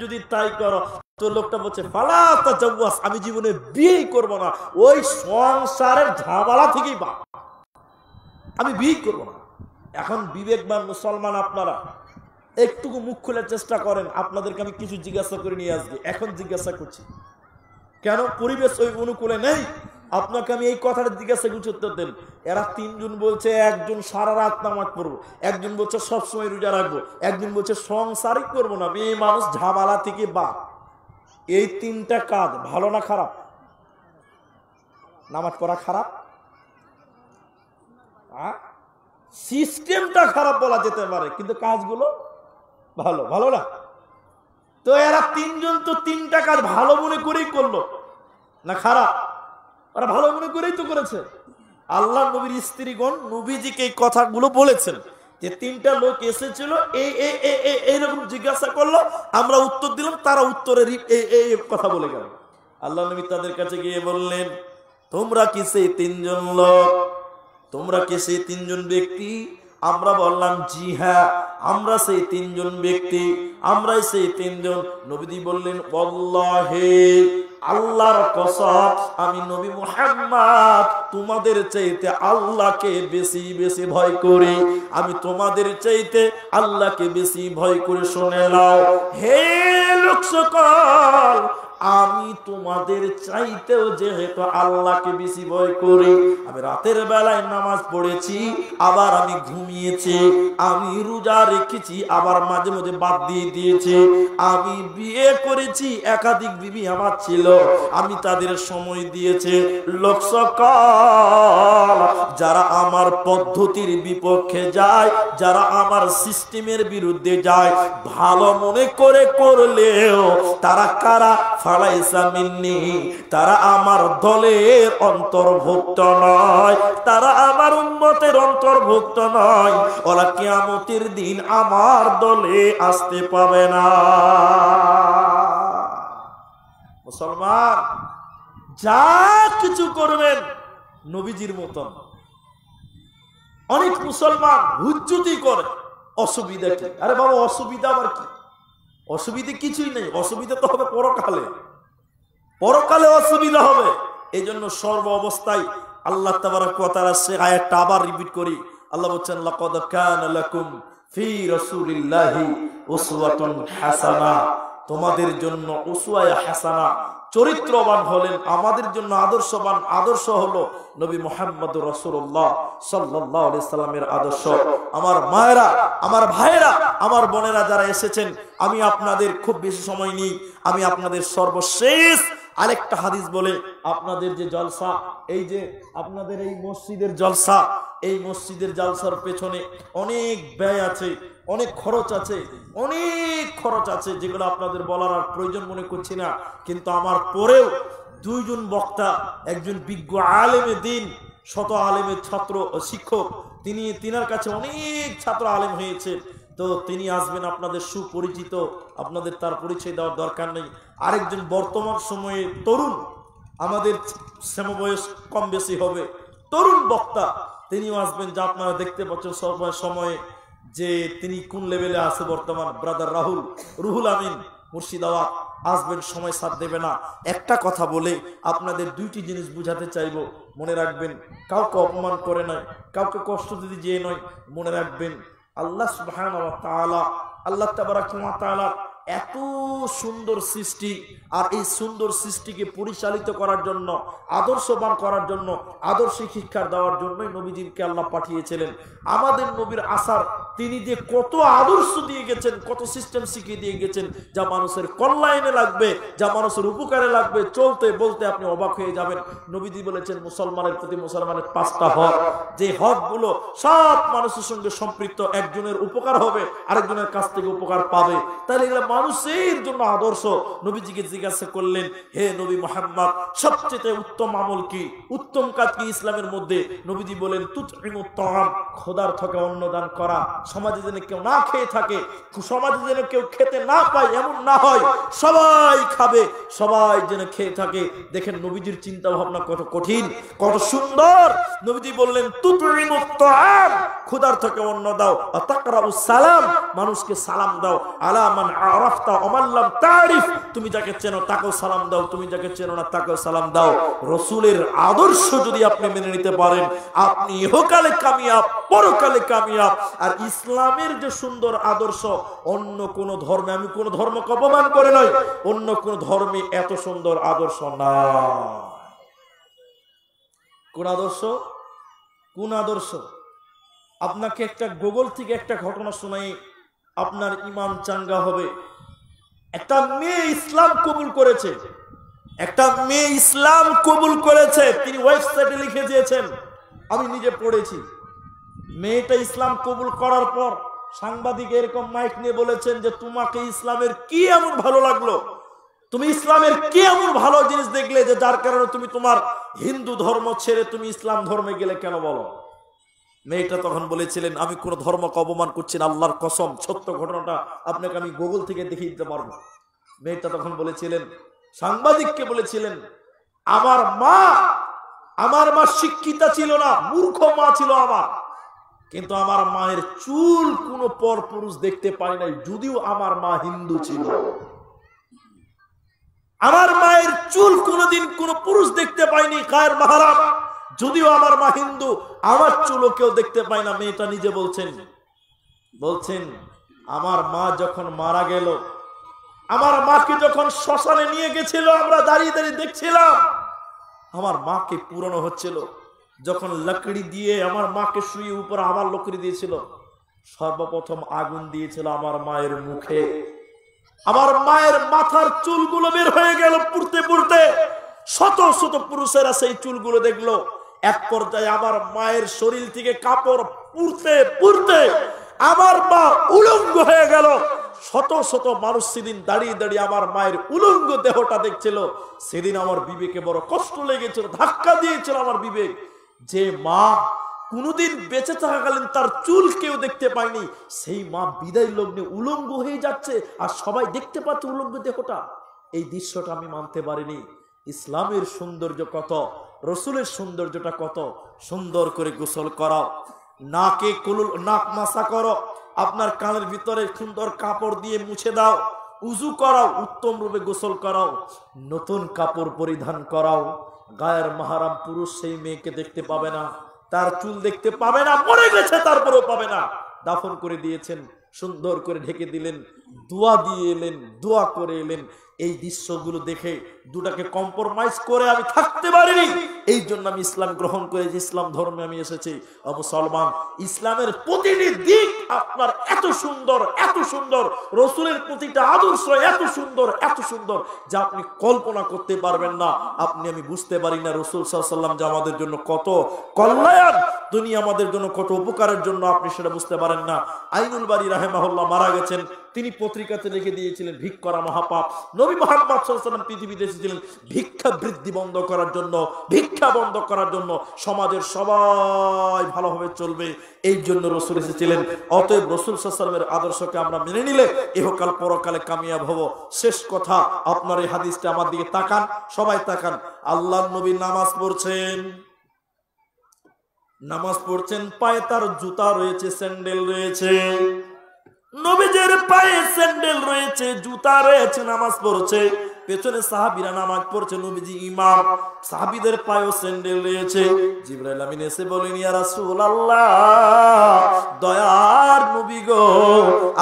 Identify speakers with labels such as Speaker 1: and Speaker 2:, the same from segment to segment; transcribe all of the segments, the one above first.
Speaker 1: যদি তাই করো, তো লোকটা বলছে ফালা তাজাওয়াজ, আমি জীবনে বিয়েই করব না, ওই সংসারের ঝামেলা থেকেই বা আমি বিয়ে করব না। এখন বিবেকবান মুসলমান আপনারা একটুকু মুখ খুলে চেষ্টা করেন, আপনাদেরকে আমি কিছু জিজ্ঞাসা করে নিয়ে আসবি, এখন জিজ্ঞাসা করছি কেন পরিবেশ ওই অনুকূলে নেই। আপনাকে আমি এই কথাটা জিজ্ঞাসা করছি, উত্তর দেন। এরা তিনজন বলছে একজন সারা রাত নামাজ পড়বো, একজন বলছে সবসময় রোজা রাখবো, একজন বলছে সংসারই করবো না, মেয়ে মানুষ ঝামেলা থেকে বা। এই তিনটা কাজ ভালো না খারাপ? নামাজ পড়া খারাপ, সিস্টেমটা খারাপ বলা যেতে পারে, কিন্তু কাজগুলো ভালো, ভালো না? তো এরা তিনজন তো তিনটা কাজ ভালো মনে করেই করলো না খারাপ? ওরা ভালো মনে করেই তো করেছে। আল্লাহ নবীর স্ত্রীগণ নবীজিকে এই কথাগুলো বলেছেন যে তিনটা লোক এসেছিল, এইরকম জিজ্ঞাসা করলো, আমরা উত্তর দিলাম, তারা উত্তরের এই কথা বলে গেল। আল্লাহ নবী তাদের কাছে গিয়ে বললেন, তোমরা কি সেই তিনজন লোক? তোমরা কি সেই তিনজন ব্যক্তি? আমরা বললাম জি হ্যাঁ, আমরা সেই তিনজন ব্যক্তি, আমরাই সেই তিনজন। নবীজি বললেন, আল্লাহে, আল্লাহর কসম, আমি নবী মুহাম্মদ তোমাদের চাইতে আল্লাহকে বেশি বেশি ভয় করি, আমি তোমাদের চাইতে আল্লাহকে বেশি ভয় করে। শুনে নাও হে লোক সকল, আমি তোমাদের চাইতেও যেহেতু আল্লাহকে বেশি ভয় করি, আমি রাতের বেলায় নামাজ পড়েছি, আবার আমি ঘুমিয়েছি, আমি রোজা রেখেছি, আবার মাঝে মাঝে বাদ দিয়ে দিয়েছি, আমি বিয়ে করেছি, একাধিক বিবি আমার ছিল, আমি তাদের সময় দিয়েছি। লোক সকল, যারা আমার পদ্ধতির বিপক্ষে যায়, যারা আমার সিস্টেমের বিরুদ্ধে যায়, ভালো মনে করে করলেও তারা কারা? ফালাইসা মিন্নি, তারা আমার দলের অন্তর্ভুক্ত নয়, তারা আমার উম্মতের অন্তর্ভুক্ত নয়, ওরা কিয়ামতের দিন আমার দলে আসতে পাবে না। মুসলমান যা কিছু করবেন নবীজির মতন। অনেক মুসলমান হুজ্জতি করে, অসুবিধা কি? আরে বাবা, অসুবিধা আবার কি? অসুবিধা কিছুই নেই, অসুবিধা তো হবে পরকালে, পরকালে অসুবিধা হবে। এই জন্য সর্ব অবস্থায় আল্লাহ তাবারক ওয়া তাআলা সে আয়াতটা আবার রিপিট করি। আল্লাহ বলেন, লাকাদ কানা লাকুম ফি রাসূলিল্লাহি উসওয়াতুন হাসানাহ, তোমাদের জন্য উসওয়ায়ে হাসানা, চরিত্রবান হলেন, আমাদের জন্য আদর্শবান, আদর্শ হলো নবী মুহাম্মদুর রাসূলুল্লাহ সাল্লাল্লাহু আলাইহি সাল্লামের আদর্শ। আমার মায়েরা, আমার ভাইয়েরা, আমার বোনেরা যারা এসেছেন, আমি আপনাদের খুব বেশি সময় নেই, আমি আপনাদের সর্বশেষ আরেকটা হাদিস বলে আপনাদের যে জলসা, এই যে আপনাদের এই মসজিদের জলসা, এই মসজিদের জলসার পেছনে অনেক ব্যয় আছে, অনেক খরচ আছে, অনেক খরচ আছে, যেগুলো আপনাদের বলার আর প্রয়োজন মনে করছি না। কিন্তু আমার পরেও দুইজন বক্তা, একজন বিজ্ঞ আলেমে দিন, শত আলেমের ছাত্র শিক্ষক, তিনার কাছে অনেক ছাত্র আলেম হয়েছে, তো তিনি আসবেন, আপনাদের সুপরিচিত, আপনাদের তার পরিচয় দেওয়ার দরকার নেই। আরেকজন বর্তমান সময়ে তরুণ, আমাদের সমবয়স কম বেশি হবে, তরুণ বক্তা, তিনিও আসবেন, যা আপনারা দেখতে পাচ্ছেন সময়ে যে তিনি কোন লেভেলে আছে বর্তমান। ব্রাদার রুহুল আমিন মুর্শিদাবাদ আসবেন, সময় সাথ দেবে না। একটা কথা বলে আপনাদের দুইটি জিনিস বুঝাতে চাইব, মনে রাখবেন, কাউকে অপমান করে নয়, কাউকে কষ্ট দিতে যেয়ে নয়, মনে রাখবেন আল্লাহ সুবহানাহু ওয়া তাআলা, আল্লাহ তাবারাক ওয়া তাআলা এত সুন্দর সৃষ্টি, আর এই সুন্দর সৃষ্টিকে পরিচালিত করার জন্য, আদর্শবান করার জন্য, আদর্শ শিক্ষা দেওয়ার জন্যই নবীজিকে আল্লাহ পাঠিয়েছিলেন। আমাদের নবীর আসার, তিনি যে কত আদর্শ দিয়ে গেছেন, কত সিস্টেম শিখিয়ে দিয়ে গেছেন, যা মানুষের কল্যাণে লাগবে, যা মানুষের উপকারে লাগবে, চলতে বলতে আপনি অবাক হয়ে যাবেন। নবীজি বলেছেন, মুসলমানের প্রতি মুসলমানের 5টা হক, যে হকগুলো সব মানুষের সঙ্গে সম্পৃক্ত, একজনের উপকার হবে, আরেকজনের কাছ থেকে উপকার পাবে, তাহলে এগুলো মানুষের জন্য আদর্শ। নবীজিকে জিজ্ঞাসা করলেন, হে নবী মুহাম্মদ, সবচেয়ে উত্তম আমল কি, উত্তম কাজ কি ইসলামের মধ্যে? নবীজি বলেন, তুতইমুত তাআম, ক্ষুধার্তকে অন্ন দান করা। সমাজে যেন কেউ না খেয়ে থাকে, সমাজে যেন কেউ খেতে না পায়, এমন না হয়, সবাই খাবে, সবাই যেন খেয়ে থাকে। দেখেন নবীজির চিন্তা ভাবনা কত কঠিন, কত সুন্দর। নবীজি বললেন, তুতইমুত তাআম, ক্ষুধার্তকে অন্ন দাও, ওয়া তাকরাউস সালাম, মানুষকে সালাম দাও, আলা মান আরাফতা ওয়া মান লাম তারিফ, তুমি যাকে চেনো তাকেও সালাম দাও, তুমি যাকে চেনো না তাকেও সালাম দাও। রাসূলের আদর্শ যদি আপনি মেনে নিতে পারেন, আপনি ইহকালে কামিয়াব, পরকালে কামিয়াব। আর ইসলামের যে সুন্দর আদর্শ, অন্য কোন ধর্মে, আমি কোন ধর্মকে অপমান করে নয়, অন্য কোন ধর্মে এত সুন্দর আদর্শ না। কোন আদর্শ? কোন আদর্শ? আপনাকে একটা গুগল থেকে একটা ঘটনা শোনাই, আপনার ঈমান চাঙ্গা হবে। একটা মেয়ে ইসলাম কবুল করেছে, একটা মেয়ে ইসলাম কবুল করেছে, তিনি ওয়েবসাইটে লিখে দিয়েছেন, আমি নিজে পড়েছি। মেয়েটা ইসলাম কবুল করার পর সাংবাদিক এরকম মাইক নিয়ে বলেছেন যে তোমাকে ইসলামের কি এমন ভালো লাগলো, তুমি ইসলামের কি এমন ভালো জিনিস দেখলে যে যার কারণে তুমি তোমার হিন্দু ধর্ম ছেড়ে তুমি ইসলাম ধর্মে গেলে, কেন বলো? মেয়েটা তখন বলেছিলেন, আমি কোন ধর্মকে অপমান করছি না, আল্লাহর কসম, সত্য ঘটনাটা আপনাকে আমি গুগল থেকে দেখিয়ে দিতে পারবো। মেয়েটা তখন বলেছিলেন, সাংবাদিককে বলেছিলেন, আমার মা শিক্ষিতা ছিল না, মূর্খ মা ছিল আমার, কিন্তু আমার মায়ের চুল কোন পর পুরুষ দেখতে পাই নাই, যদিও আমার মা হিন্দু ছিল। আমার মায়ের চুল কোনদিন কোন পুরুষ দেখতে পায়নি গায়ের মাহরাম, যদিও আমার মা হিন্দু, আমার চুলও কেউ দেখতে পায় না। মেয়েটা নিজে বলছেন আমার মা যখন মারা গেল, আমার মাকে যখন শ্মশানে নিয়ে গেছিল, আমরা দাঁড়িয়ে দাঁড়িয়ে দেখছিলাম, আমার মাকে পুরানো হচ্ছিল। যখন লকড়ি দিয়ে আমার মাকে শুয়ে উপরে আবার লকড়ি দিয়েছিল, সর্বপ্রথম আগুন দিয়েছিল আমার মায়ের মুখে। আমার মায়ের মাথার চুলগুলো বের হয়ে গেল পুড়তে পুড়তে। শত শত পুরুষেরা সেই চুলগুলো দেখলো। এক পর্যায়ে আমার মায়ের শরীর থেকে কাপড় পুড়তে পুড়তে আমার মা উলঙ্গ হয়ে গেল। শত শত মানুষ সেদিন দাঁড়িয়ে দাঁড়িয়ে আমার মায়ের উলঙ্গ দেহটা দেখছিল। সেদিন আমার বিবেকে বড় কষ্ট লেগেছিল, ধাক্কা দিয়েছিল আমার বিবেক, যে মা কোনদিন বেঁচে থাকাকালীন তার চুল কেউ দেখতে পায়নি, সেই মা বিদায় লগ্নে উলঙ্গ হয়ে যাচ্ছে আর সবাই দেখতে পাচ্ছে উলঙ্গ দেহটা। এই দৃশ্যটা আমি মানতে পারিনি। ইসলামের সৌন্দর্য কত, রসুলের সৌন্দর্যটা কত। সুন্দর করে গোসল করাও, নাকে নাক মাসা করো, আপনার কানের ভিতরে সুন্দর কাপড় দিয়ে মুছে দাও, উজু করাও, উত্তম রূপে গোসল করাও, নতুন কাপড় পরিধান করাও। গায়ের মাহরাম পুরুষ সেই মেয়েকে দেখতে পাবে না, তার চুল দেখতে পাবে না, মরে গেছে তারপরেও পাবে না। দাফন করে দিয়েছেন, সুন্দর করে ঢেকে দিলেন, দোয়া দিয়ে এলেন, দোয়া করে এলেন। এই দৃশ্যগুলো দেখে দুটাকে কম্প্রোমাইজ করে আমি থাকতে পারিনি। এই জন্য আমি ইসলাম গ্রহণ করেছি, ইসলাম ধর্মে আমি এসেছি। মুসলমান, ইসলামের প্রতিটি দিক আপনার এত সুন্দর, এত সুন্দর, রসুলের প্রতিটা আদর্শ এত সুন্দর, এত সুন্দর, যা আপনি কল্পনা করতে পারবেন না। আপনি আমি বুঝতে পারি না রসুল সাল্লাল্লাহু আলাইহি ওয়াসাল্লাম যে আমাদের জন্য কত কল্যাণ, দুনিয়া আমাদের জন্য কত উপকারের জন্য, আপনি সেটা বুঝতে পারেন না। আইনুল বারী রাহিমাহুল্লাহ মারা গেছেন, তিনি পত্রিকাতে লিখে দিয়েছিলেন, ভিক করা মহাপাপ। নবী মুহাম্মদ সাল্লাল্লাহু আলাইহি ওয়াসাল্লাম পৃথিবীতে এসেছিলেন ভিক্ষা বৃদ্ধি বন্ধ করার জন্য, ভিক্ষা বন্ধ করার জন্য, সমাজের সবাই ভালোভাবে চলবে, এই জন্য রসুল এসেছিলেন। অতএব রসুল সাল্লাল্লাহু আলাইহি ওয়াসাল্লামের আদর্শকে আমরা মেনে নিলে ইহকাল পরকালে কামিয়াব হব। শেষ কথা, আপনার এই হাদিসটা আমার দিকে তাকান, সবাই তাকান। আল্লাহর নবী নামাজ পড়ছেন, পায়ে তার জুতা রয়েছে, স্যান্ডেল রয়েছে। নবীজের পায়ে স্যান্ডেল রয়েছে, জুতা রয়েছে, নামাজ পড়ছে। পেছনে সাহাবীরা নামাজ পড়ছে, নবীজি ইমাম, সাহাবীদের পায়েও স্যান্ডেল রয়েছে। জিবরাইল আমিন এসে বলেন, ইয়া রাসূলুল্লাহ, দয়ার নবী গো,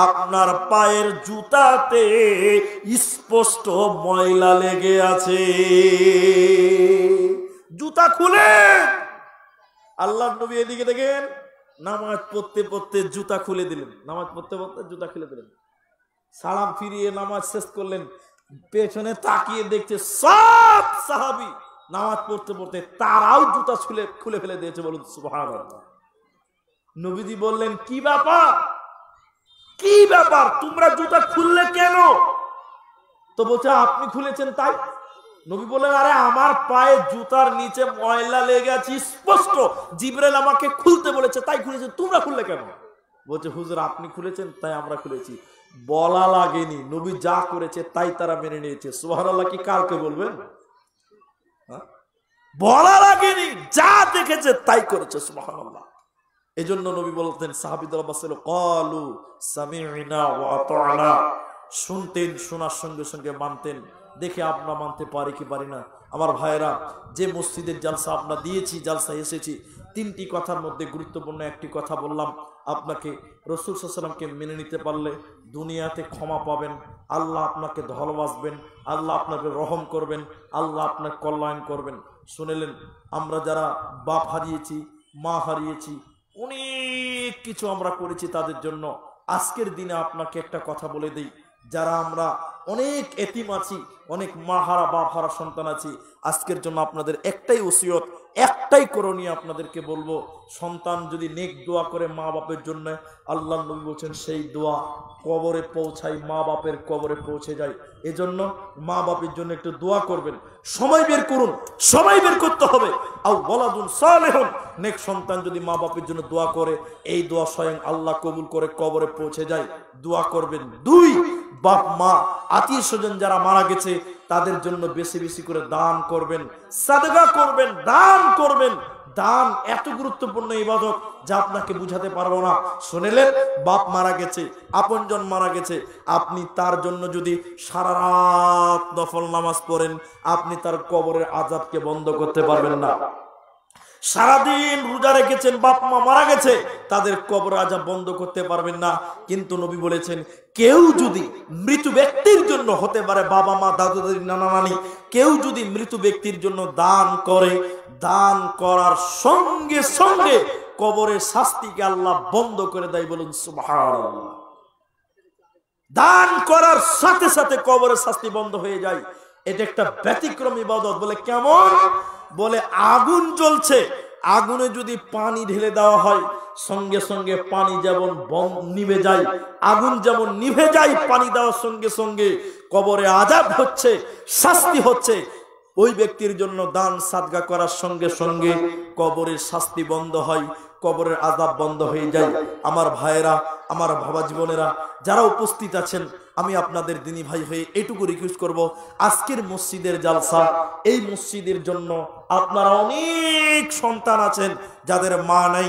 Speaker 1: আপনার পায়ের জুতাতে স্পষ্ট ময়লা লেগে আছে, জুতা খুলে। আল্লাহর নবী এদিকে দেখেন, নামাজ পড়তে পড়তে জুতা খুলে দিলেন, নামাজ পড়তে পড়তে জুতা খুলে দিলেন, সালাম ফিরিয়ে নামাজ শেষ করলেন। পেছনে তাকিয়ে দেখছে সব সাহাবী নামাজ পড়তে পড়তে তারাও জুতা খুলে ফেলে দিয়েছে। বলুন সুবহানাল্লাহ। নবীজি বললেন, কি ব্যাপার, কি ব্যাপার, তোমরা জুতা খুললে কেন? তো বলছে, আপনি খুলেছেন তাই। নবী বললেন, আরে আমার পায়ে জুতার নিচে ময়লা লেগে আছে স্পষ্ট, জিবরাইল আমাকে খুলতে বলেছে তাই খুলেছে, তোমরা খুললে কেন? বলছে, হুজুর আপনি খুলেছেন তাই আমরা খুলেছি। বলা লাগেনি, নবী যা করেছে তাই তারা মেনে নিয়েছে। সুবহানাল্লাহ কি কালকে বলবেন? বলা লাগেনি, যা দেখেছে তাই করেছে। সুবহানাল্লাহ। এজন্য নবী বলতেন, সাহাবীদের অবস্থা হলো, ক্বালু সামি'না ওয়া আতা'না, শুনতেন, শোনার সঙ্গে সঙ্গে মানতেন। দেখে আমরা মানতে পারি কি পারি না? আমার ভাইয়েরা, যে মসজিদের জালসা আমরা দিয়েছি, জালসা এসেছি, তিনটি কথার মধ্যে গুরুত্বপূর্ণ একটি কথা বললাম আপনাকে। রাসূল সাল্লাল্লাহু আলাইহি ওয়াসাল্লামকে মেনে নিতে পারলে দুনিয়াতে ক্ষমা পাবেন, আল্লাহ আপনাকে ভালোবাসবেন, আল্লাহ আপনাকে রহম করবেন, আল্লাহ আপনার কল্যাণ করবেন। শুনলেন, আমরা যারা বাপ হারিয়েছি, মা হারিয়েছি, অনেক কিছু আমরা করেছি তাদের জন্য। আজকের দিনে আপনাকে একটা কথা বলে দিই, যারা আমরা অনেক এতিম আছি, অনেক মা হারা বাপ হারা সন্তান আছি, আজকের জন্য আপনাদের একটাই ওসিয়ত, একটাই করণীয় আপনাদেরকে বলবো, সন্তান যদি নেক দোয়া করে মা বাপের জন্য, আল্লাহ নবী বলছেন সেই দোয়া কবরে পৌঁছায়, মা বাপের কবরে পৌঁছে যায়। এজন্য মা বাপের জন্য একটু দোয়া করবেন, সময় বের করুন, সময় বের করতে হবে। আও ওয়ালাদুন সালেহুন, নেক সন্তান যদি মা বাপের জন্য দোয়া করে, এই দোয়া স্বয়ং আল্লাহ কবুল করে কবরে পৌঁছে যায়। দোয়া করবেন। 2, বাপ মা আত্মীয় স্বজন যারা মারা গেছে তাদের জন্য বেশি বেশি করে দান করবেন, সাদকা করবেন, দান করবেন। দান এত গুরুত্বপূর্ণ ইবাদত যা আপনাকে বুঝাতে পারবো না। শুনলেন, বাপ মারা গেছে, আপনজন মারা গেছে, আপনি তার জন্য যদি সারা রাত নফল নামাজ পড়েন, আপনি তার কবরের আযাবকে বন্ধ করতে পারবেন না। সারাদিন রোজা রেখেছেন, বাপ মা মারা গেছে, তাদের কবর আযাব বন্ধ করতে পারবেন না। কিন্তু নবী বলেছেন, কেউ যদি মৃত ব্যক্তির জন্য, হতে পারে বাবা মা, দাদু দাদি, নানা নানি, কেউ যদি মৃত ব্যক্তির জন্য দান করে, দান করার সঙ্গে সঙ্গে কবরের শাস্তিকে আল্লাহ বন্ধ করে দেয়। বলুন সুবহানাল্লাহ। দান করার সাথে সাথে কবরের শাস্তি বন্ধ হয়ে যায়। এটা একটা ব্যতিক্রম ইবাদত। বলে কেমন? বলে আগুন জ্বলছে, আগুনে যদি পানি ঢেলে দেওয়া হয়, সঙ্গে সঙ্গে পানি যেমন নিভে যায়, আগুন যেমন নিভে যায় পানি দেওয়ার সঙ্গে সঙ্গে, কবরে আযাব হচ্ছে, শাস্তি হচ্ছে। ওই ব্যক্তির জন্য দান সাদকা করার সঙ্গে সঙ্গে কবরের শাস্তি বন্ধ হয়, কবরের আযাব বন্ধ হয়ে যায়। আমার ভাইয়েরা, আমার বাবা জীবনেরা যারা উপস্থিত আছেন, আমি আপনাদের দিনী ভাই হয়ে এটুকু রিকোয়েস্ট করব, আজকের মসজিদের জালসা, এই মসজিদের জন্য আপনারা অনেক সন্তান আছেন যাদের মা নাই,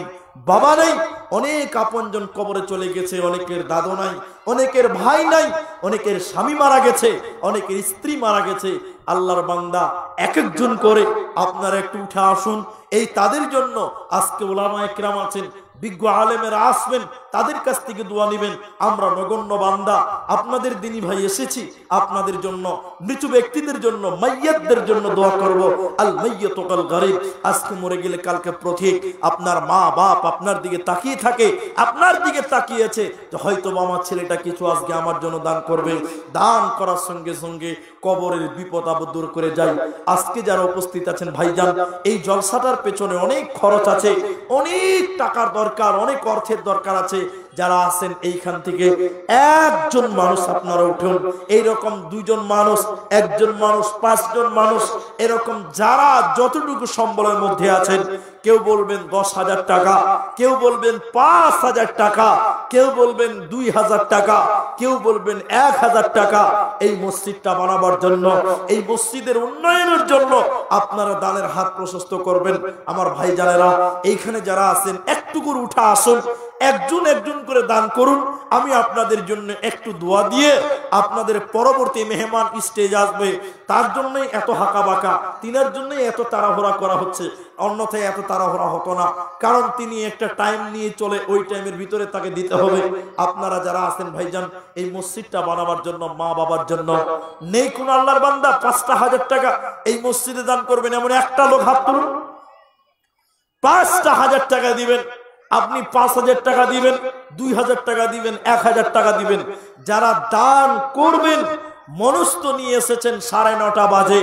Speaker 1: বাবা নাই, অনেক আপনজন কবরে চলে গেছে, অনেকের দাদু নাই, অনেকের ভাই নাই, অনেকের স্বামী মারা গেছে, অনেকের স্ত্রী মারা গেছে। আল্লাহর বান্দা এক একজন করে আপনারা একটু উঠে আসুন। এই তাদের জন্য আজকে উলামায়ে কেরাম আছেন, বিজ্ঞ আলেমেরা আসবেন, তাদের কাছ থেকে দোয়া নেবেন। আমরা নগণ্য বান্দা আপনাদের দিনী ভাই এসেছি আপনাদের জন্য, মৃত ব্যক্তিদের জন্য, মাইয়াতদের জন্য দোয়া করব। আল মাইয়াতু কাল গারিব, আজকে মরে গেলে কালকে পথিক। আপনার মা বাপ আপনার দিকে তাকিয়ে থাকে, আপনার দিকে তাকিয়ে আছে যে হয়তো আমার ছেলেটা কিছু আজকে আমার জন্য দান করবে। দান করার সঙ্গে সঙ্গে কবরের বিপদ আপদ দূর করে যায়। আজকে যারা উপস্থিত আছেন ভাইজান, এই জলসাটার পেছনে অনেক খরচ আছে, অনেক টাকার দরকার, অনেক অর্থের দরকার আছে। যারা আছেন এইখান থেকে একজন মানুষ আপনারা উঠুন, এইরকম 2 জন মানুষ, 1 জন মানুষ, 5 জন মানুষ, এরকম যারা যতটুকু সম্বলের মধ্যে আছেন, কেউ বলবেন 10,000 টাকা, কেউ বলবেন 5,000 টাকা, কেউ বলবেন 2,000 টাকা, কেউ বলবেন 1,000 টাকা। এই মসজিদটা বানাবার জন্য, এই মসজিদের উন্নয়নের জন্য আপনারা দানের হাত প্রশস্ত করবেন। আমার ভাইজানেরা এইখানে যারা আছেন একটু করে উঠে আসুন, একজন একজন করে দান করুন। আমি আপনাদের জন্য একটু দোয়া দিয়ে আপনাদের পরবর্তী মেহমান স্টেজ আসবে, তার জন্যই এত হাঁকা বাঁকা, তিনার জন্যই এত তাড়াহুড়া করা হচ্ছে, অন্যথায় এত তাড়াহুড়া হতো না। কারণ তিনি একটা টাইম নিয়ে চলে, ওই টাইমের ভিতরে তাকে দিতে হবে। আপনারা যারা আছেন ভাইজান, এই মসজিদটা বানাবার জন্য, মা বাবার জন্য, নেই কোন আল্লাহর বান্দা 5,000 টাকা এই মসজিদে দান করবেন এমন একটা লোক হাত তুলুন। 5,000 টাকা দিবেন। আপনি 5,000 টাকা দিবেন, 2,000 টাকা দিবেন, 1,000 টাকা দিবেন। যারা দান করবেন, মনস্থ নিয়ে এসেছেন 9:30 বাজে,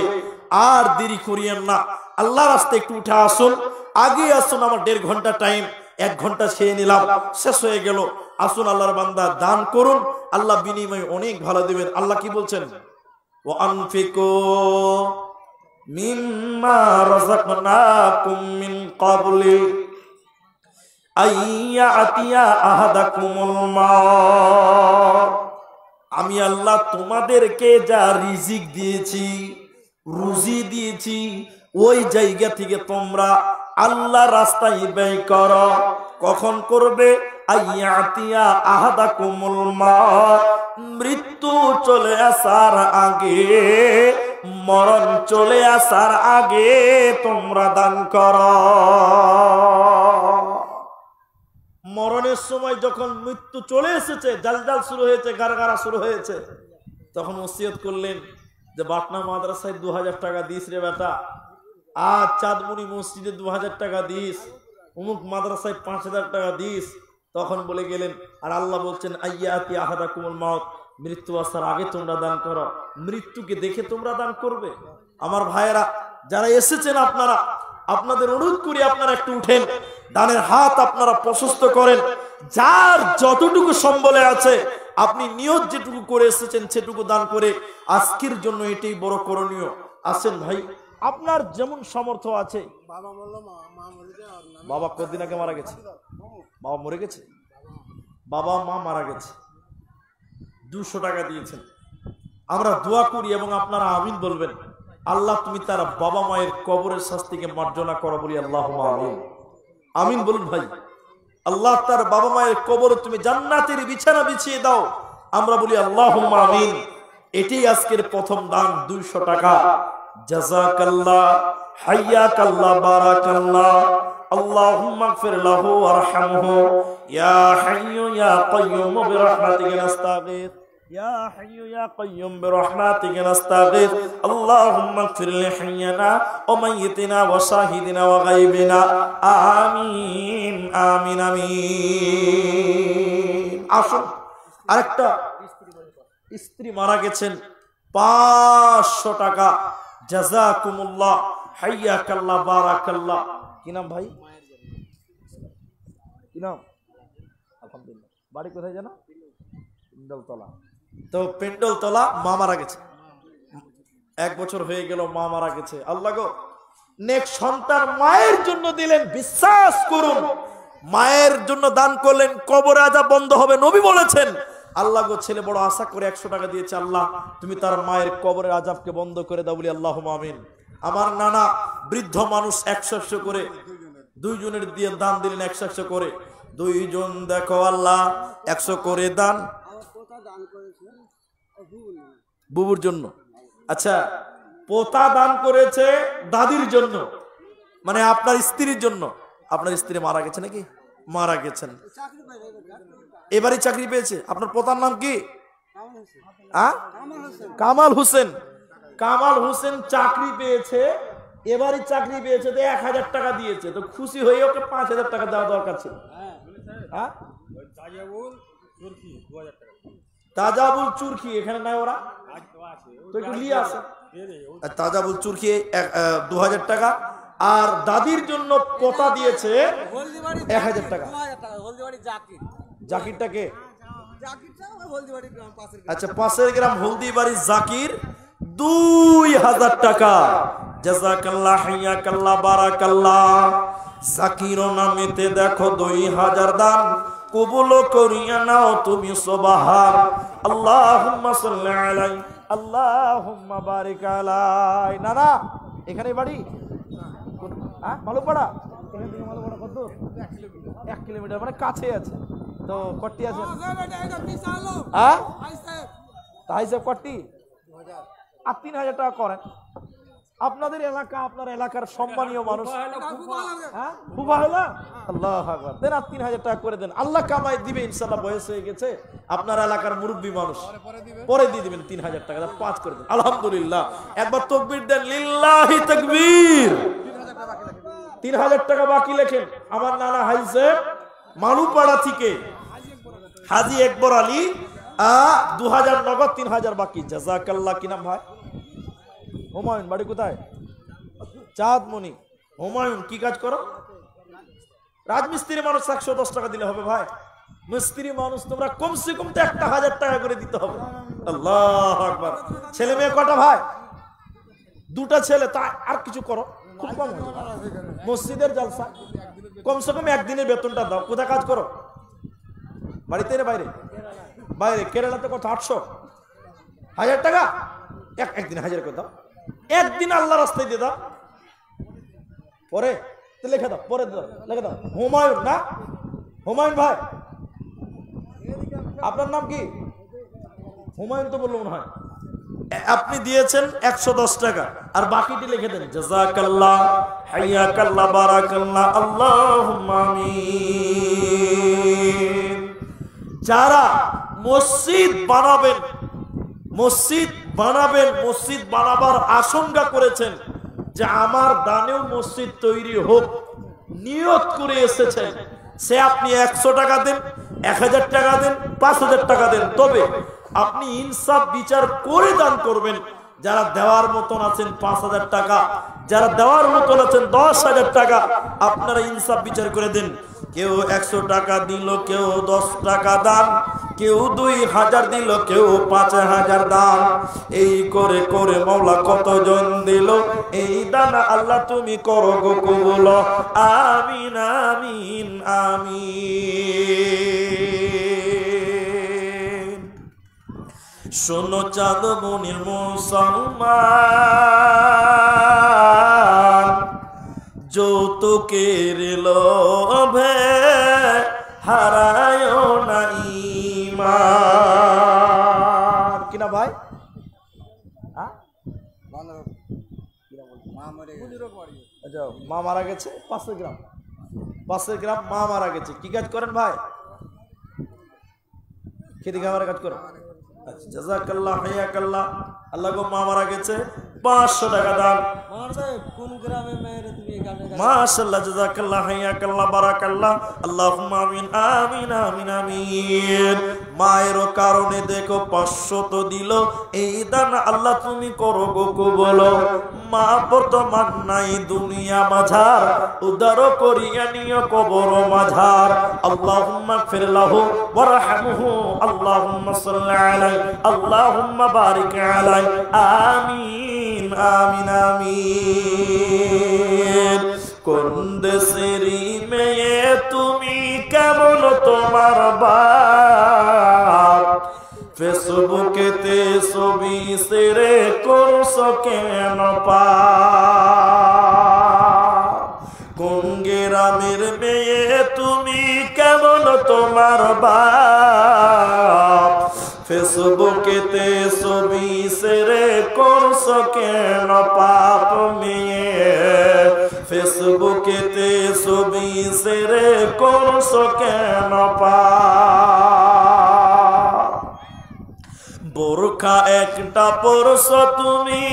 Speaker 1: আর দেরি করিয়েন না। আল্লাহর রাস্তায় একটু উঠে আসুন, আগে আসুন। আমার 1.5 ঘন্টা টাইম, 1 ঘন্টা খেয়ে নিলাম, শেষ হয়ে গেল। আসুন আল্লাহর বান্দা, দান করুন, আল্লাহ বিনিময় অনেক ভালো দিবেন। আল্লাহ কি বলছেন? ওয়া আনফিকু মিম্মা রাযাকনাকুম মিন ক্বাবলি আইয়াতিয়া আহাদাকুমুল মাউত। আমি আল্লাহ তোমাদেরকে যা রিজিক দিয়েছি, রুজি দিয়েছি, ওই জায়গা থেকে তোমরা আল্লাহ রাস্তায় ব্যয় করো। কখন করবে? আইয়াতিয়া আহাদাকুমুল মাউত, মৃত্যু চলে আসার আগে, মরণ চলে আসার আগে তোমরা দান করো। মরণের সময় যখন মৃত্যু চলে এসেছে, জালজাল শুরু হয়েছে, গারগারা শুরু হয়েছে, তখন ওসিয়ত করলেন যে বাটনা মাদ্রাসায় 2000 টাকা দিস রে বেটা, আজ চাঁদমুনি মসজিদে 2000 টাকা দিস, অমুক মাদ্রাসায় 5000 টাকা দিস। তখন বলে গেলেন, আর আল্লাহ বলছেন আইয়াতি আহাদাকুমুল মাউত, মৃত্যু আসার আগে তোমরা দান করো। মৃত্যুকে দেখে তোমরা দান করবে। আমার ভাইয়েরা যারা এসেছেন, আপনারা, আপনাদের অনুরোধ করি আপনারা একটু উঠেন, দানের হাত আপনারা প্রশস্ত করেন। যার যতটুকু সম্বলে আছে, আপনি নিয়ত যেটুকু করে এসেছেন সেটুকু দান করে আজকের জন্য এটাই বড় করণীয়। আসেন ভাই, আপনার যেমন সামর্থ্য আছে। বাবা কতদিন আগে মারা গেছে? বাবা মরে গেছে? বাবা মা মারা গেছে, 200 টাকা দিয়েছেন। আমরা দোয়া করি এবং আপনারা আমিন বলবেন, আল্লাহ তুমি তার বাবা মায়ের কবরের শাস্তিকে মার্জনা করো, বলি আল্লাহুম্মা আমিন। আমিন বলুন ভাই। আল্লাহ তার বাবা মায়ের কবরে তুমি জান্নাতের বিছানা বিছিয়ে দাও, আমরা বলি আল্লাহুম্মা আমিন। এটাই আজকের প্রথম দান, 200 টাকা। জাযাকাল্লাহ, হাইয়াকাল্লাহ, বারাকাল্লাহ। اللهم اغفر له وارحمه يا حي يا قيوم برحمتك نستغيث يا حي يا قيوم برحمتك نستغيث اللهم اغفر لحينا وميتنا وشاهدنا وغيبنا آمين آمين آمين। আসুন, আরেকটা স্ত্রী মারা গেছেন, 500 টাকা। জাযাকুমুল্লাহ, হাইয়াকাল্লাহ, বারাকাল্লাহ। কি নাম ভাই? কি নাম? আলহামদুলিল্লাহ। বাড়ি কোথায় জানো? পেন্ডলতলা। তো পেন্ডলতলা মা মারা গেছে, 1 বছর হয়ে গেল মা মারা গেছে। আল্লাহ গো, নেক্সট সন্তান মায়ের জন্য দিলেন, বিশ্বাস করুন, মায়ের জন্য দান করলেন, কবরে আযাব বন্ধ হবে। নবী বলেছেন, আল্লাহ গো, ছেলে বড় আশা করে 100 টাকা দিয়েছে, আল্লাহ তুমি তার মায়ের কবরের আযাবকে বন্ধ করে দাও, বলি আল্লাহুম্মা আমিন। আমার নানা বৃদ্ধ মানুষ 100 করে, 2 জনের দিয়ে দান দিলেন 100 করে। 2 জন, দেখো আল্লাহ 100 করে দান বুবুর জন্য। আচ্ছা, পোতা দান করেছে দাদির জন্য, মানে আপনার স্ত্রীর জন্য। আপনার স্ত্রী মারা গেছে নাকি? মারা গেছেন, এবারই চাকরি পেয়েছে। আপনার পোতার নাম কি? কামাল হোসেন। কামাল হোসেন চাকরি পেয়েছে, এবারই চাকরি পেয়েছে, তো 1000 টাকা দিয়েছে। তো খুশি হয়ে ওকে 5000 টাকা দেওয়া দরকার ছিল। তাজাবুল চুরকি এখানে নাই, ওরা তো একটু নিয়ে আসে। তাজাবুল চুরকি 2000 টাকা, আর দাদির জন্য পোতা দিয়েছে 1000 টাকা। জাকিরটাকে, আচ্ছা, পাশের গ্রাম হলদিবাড়ি জাকির 2000 টাকা। জাযাকাল্লাহ, হাইয়াকাল্লাহ, বারাকাল্লাহ। জাকির নামেতে দেখো 2000 দান কবুল করিয়া নাও তুমি সুবহান। আল্লাহুম্মা সাল্লি আলাইহি, আল্লাহুম্মা বারিক আলাইহি। না না, এখানে বাড়ি মালুপাড়া। এখান থেকে মালুপাড়া কত? 1 কিলোমিটার, মানে কাছে আছে। তো কটি আছে? তাই সব কটি? আর 3000 টাকা করেন। আপনাদের এলাকা, আপনার এলাকার সম্মানীয় মানুষ, খুব ভালো। আল্লাহু আকবার, দেন 3000 টাকা করে দেন, আল্লাহ কামাই দিবে ইনশাআল্লাহ। বয়স হয়ে গেছে, আপনার এলাকার মুরব্বী মানুষ, পরে দিয়ে দিবেন 3000 টাকা, 5 করে দেন। আলহামদুলিল্লাহ, একবার তাকবীর দেন, লিল্লাহি তাকবীর। 3000 টাকা বাকি লেখেন। আমার নানা হাইসে মালুপাড়া থেকে হাজি একবর আলী, 2000 নগদ, 3000 বাকি। জাযাকাল্লাহ। কি নাম ভাই? হুমায়ুন। বাড়ি কোথায়? চাঁদমণি। হুমায়ুন, কি কাজ করো? রাজমিস্ত্রি মানুষ, 110 টাকা দিলে হবে ভাই। মিস্ত্রি মানুষ, তোমরা কমসে কম তো 1000 টাকা করে দিতে হবে। আল্লাহু আকবার। ছেলে মেয়ে কটা ভাই? 2টা ছেলে। তা আর কিছু করো, খুব কম। মসজিদের জলসা, কমসে কম একদিনের বেতনটা দাও। কোথায় কাজ করো? বাড়িতে না বাইরে? বাইরে। কেরালাতে কত? 800। 1000 টাকা একদিন 1000 করে দাও। একদিন আল্লাহ রাস্তায় দিয়ে দাও, পরে লিখে দাও, পরে লিখে দাও। হুমায়ুন না? হুমায়ুন ভাই, আপনার নাম কি? হুমায়ুন তো বললো মনে হয় আপনি দিয়েছেন 110 টাকা, আর বাকিটি লিখে দেন জাযাকাল্লাহ, হাইয়াকাল্লাহ, বারাকাল্লাহ, আল্লাহুম্মা আমিন। যারা মসজিদ বানাবেন, মসজিদ বানাবার আশঙ্কা করেছেন যে আমার দানেও মসজিদ তৈরি হোক, নিয়ত করে এসেছেন, সে আপনি 100 টাকা দেন, 1000 টাকা দেন, 5000 টাকা দেন, তবে আপনি ইনসাফ বিচার করে দান করবেন। যারা দেওয়ার মতন আছেন 5000 টাকা, যারা দেওয়ার মতন আছেন 10,000 টাকা, আপনারা ইনসাফ বিচার করে দেন। কেউ 100 টাকা দিল, কেউ 10 টাকা দান, কেউ 2000 দিল, কেউ 5000 দান। এই করে করে মাওলা কতজন দিল এই দানা, আল্লাহ তুমি করো গো কবুল, আমিন আমিন আমিন। শোনো চাঁদ মুনির মুসলমান, যৌতুকের লোভে হারায় না ঈমান। কিনা ভাই? আচ্ছা, মা মারা গেছে, পাশের গ্রাম মা মারা গেছে। কি কাজ করেন ভাই? খেতে খাবারের কাজ করেন। আচ্ছা, জাযাকাল্লাহ, হাইয়াকাল্লাহ, আল্লাহ গো মা মারা গেছে, 500 টাকা দান।
Speaker 2: কোন গ্রামে মেয়েরে তুমি গানে গাও?
Speaker 1: মাশাআল্লাহ, জাযাকাল্লাহ, হাইয়াকাল্লাহ, বারাকাল্লাহ, আল্লাহুম্মা আমিন আমিন আমিন আমিন। মায়ের কারণে দেখো 500 তো দিল, এই দান আল্লাহ তুমি করো গো কবুল। মা বর্তমান নাই দুনিয়া মাঝার, উদার করিয়া নিও কবর মাঝার। আল্লাহুম্মা গফির লাহু ওয়ারহামহু, আল্লাহুম্মা সাল্লি আলাইহি, আল্লাহুম্মা বারিক আলাইহি, আমিন আমিন আমিন। কোন দেশেরই মেয়ে তুমি, কেমন তোমার বাপ, ফেসবুকেতে ছবি সেরে করছো কেন পাপ। কোন গ্রামের মেয়ে তুমি, কেমন তোমার বাপ, ফেসবুকেতে ছবি সেরে করছো কেন পাপ মেয়ে, ফেসবুকেতে ছবি সেরে করছো কেন পাপ। বোরখা একটা পরছো তুমি,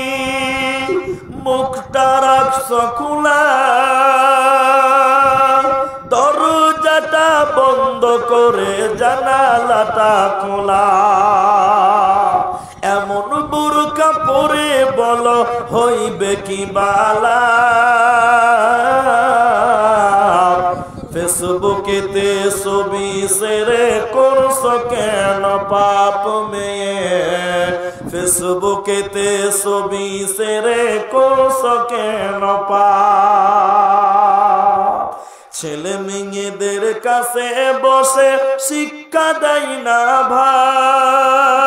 Speaker 1: মুখটা রাখছো খোলা, দরজাটা বন্ধ করে জানালাটা খোলা। এমন বোরখা পরে বলো হইবে কি বালা, ফেসবুকেতে ছবি সেরে করছো কেন পাপ মেয়ে, ফেসবুকেতে ছবি সেরে করছো কেন পাপ। ছেলে মেয়েদের কাছে বসে শিক্ষা দেয় না ভাই,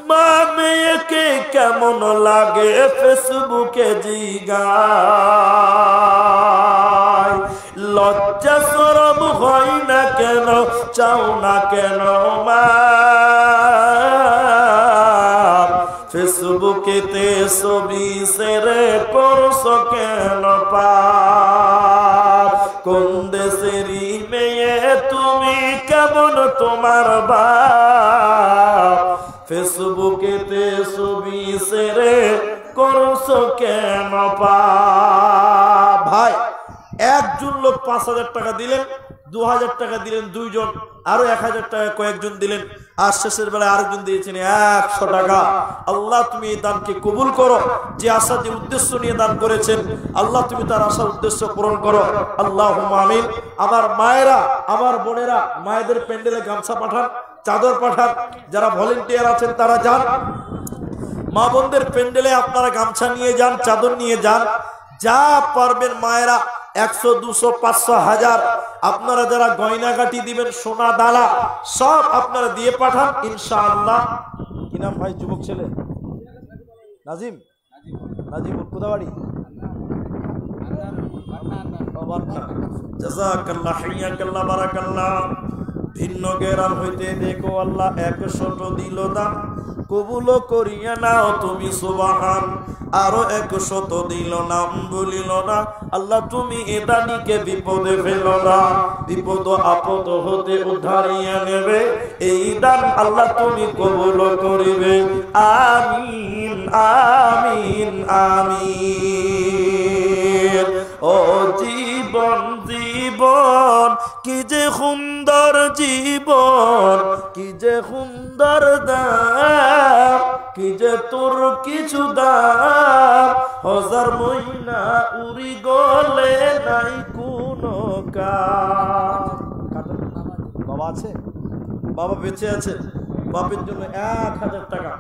Speaker 1: মা মেয়েকে কেমন লাগে ফেসবুকে জিগায়। লজ্জা শরম হয় না কেন, চাও না কেন মা, ফেসবুকেতে ছবি সেরে করছো কেন পাপ। কোন দেশেরই মেয়ে তুমি, কেমন তোমার বাপ, ফেসবুকেতে ছবি সেরে করছো কেন পাপ। ভাই, একজন লোক 5000 টাকা দিলেন, 2000 টাকা দিলেন দুইজন, আরো 1000 টাকা কয়েকজন দিলেন, আর শেষের বেলায় আরেকজন দিয়েছেন 100 টাকা। আল্লাহ তুমি এই দানকে কবুল করো। যে আশা, যে উদ্দেশ্য নিয়ে দান করেছেন, আল্লাহ তুমি তার আশা উদ্দেশ্য পূরণ করো, আল্লাহুম্মা আমিন। আমার মায়েরা, আমার বোনেরা, মায়েদের প্যান্ডেলে গামছা পাঠান, চাদর পাঠান। যারা ভলেন্টিয়ার আছেন তারা যান, মা বোনদের প্যান্ডেলে আপনারা গামছা নিয়ে যান, চাদর নিয়ে যান। যা পারবেন মায়েরা, 100, 200, 500, 1000 আপনারা যারা গয়নাগাটি দিবেন, সোনা দালা সব আপনারা দিয়ে পাঠান ইনশাআল্লাহ। কি নাম ভাই যুবক ছেলে? নাজিম, নাজিমুর কোদাবাড়ি। জাযাকাল্লাহ, হাইয়াকাল্লাহ, বারাকাল্লাহ। ভিন্ন গ্রাম হইতে দেখো আল্লাহ 100 দিল দান, কবুল করিয়া নাও তুমি সুবহান। আরো 100 দিল নাম বলিল না, আল্লাহ তুমি এ দানিকে বিপদে ফেলো না, বিপদ আপদ হতে উদ্ধারিয়া নেবে, এই দান আল্লাহ তুমি কবুল করিবে। আমিন আমিন আমিন। ও জীবন জীবন কি যে সুন্দর জীবন, কি যে সুন্দর দাম, কি যে তোর কিছু দাম, হাজার মহিনা উড়ি গলে নাই কোনো কাম। বাবা আছে, বাবা বেঁচে আছে, বাপের জন্য 1000 টাকা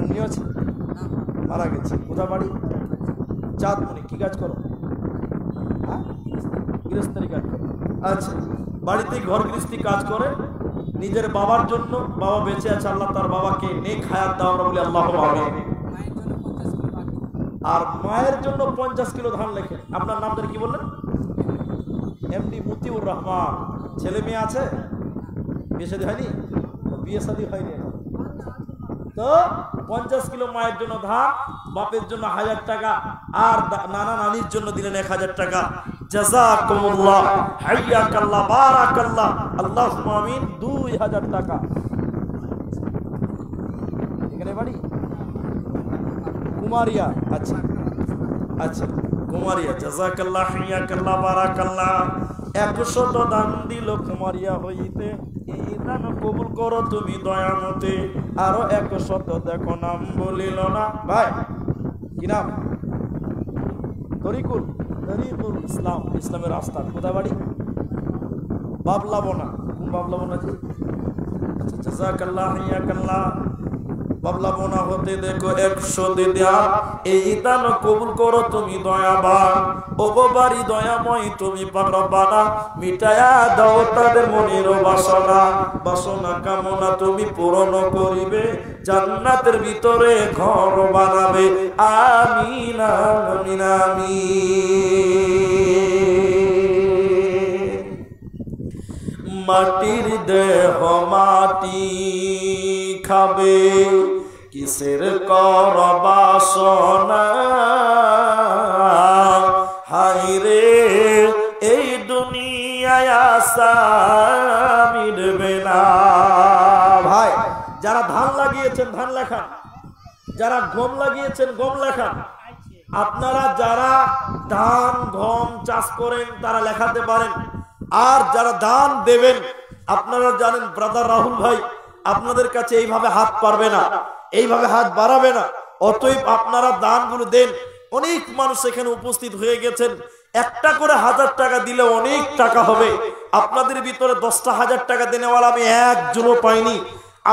Speaker 1: নিয়েছে, মারা গেছে। কোথা বাড়ি? চাঁদমণি। কি কাজ করো? গৃহস্থী কাজ করো। আচ্ছা, বাড়িতে ঘর গৃহস্থী কাজ করে নিজের বাবার জন্য। বাবা বেঁচে আছে, আল্লাহ তার বাবাকে নেক হায়াত দাও না বলে আল্লাহ আমিন। আর মায়ের জন্য 50 কিলো ধান লেখে। আপনার নাম ধরে কি বললেন? এমডি মতিউর রহমান। ছেলে মেয়ে আছে? বিয়ে শাদী হয়নি? বিয়ে শাদী হয়নি তো 50 কিলো মায়ের জন্য ধান, বাপের জন্য 1000 টাকা, আর নানা নানির জন্য দিলেন 1000 টাকা। জাযাকুমুল্লাহ, হাইয়াকাল্লাহ, বারাকাল্লাহ, আল্লাহুম্মা আমিন। 2000 টাকা। এখানে বাড়ি কুমারিয়া। আচ্ছা আচ্ছা, কুমারিয়া। জাযাকাল্লাহ, হাইয়াকাল্লাহ, বারাকাল্লাহ। 100 দান দিল কুমারিয়া হইতে, এই দান কবুল করো তুমি দয়ামতে। আরো 100 দেখো নাম বলিল না। ভাই কি নাম? তরিকুল। তরিকুল ইসলাম, ইসলামের রাস্তা। কোথায় বাড়ি? বাবলা বোনা। কোন বাবলা বোনা? আচ্ছা, জাযাকাল্লাহ, হাইয়াকাল্লাহ। বাবলা বোনা হতে দেখো 100 দিদা, এই দান কবুল করো তুমি দয়াবান। ও গো বাড়ি দয়াময় তুমি পারবানা, মিটায়া দাও তাদের মনের বাসনা, বাসনা কামনা তুমি পূরণ করিবে, জান্নাতের ভিতরে ঘর বানাবে। আমিন আমিন আমিন। মাটির দেহ মাটি খাবে, কিসের কর বাসনা, হায়রে এই দুনিয়ায় আশা মিটবে না। ভাই যারা ধান লাগিয়েছেন ধান লেখান, যারা গম লাগিয়েছেন গম লেখান। আপনারা যারা ধান গম চাষ করেন তারা লেখাতে পারেন। আর যারা দান দেবেন, আপনারা জানেন ব্রাদার রাহুল ভাই আপনাদের কাছে এইভাবে হাত পারবে না, এইভাবে হাত বাড়াবে না। অতএব আপনারা দানগুলো দেন। অনেক মানুষ এখানে উপস্থিত হয়ে গেছেন, একটা করে 1000 টাকা দিলে অনেক টাকা হবে। আপনাদের ভিতরে 10টা 1000 টাকা দেনেওয়ালা আমি একজনও পাইনি।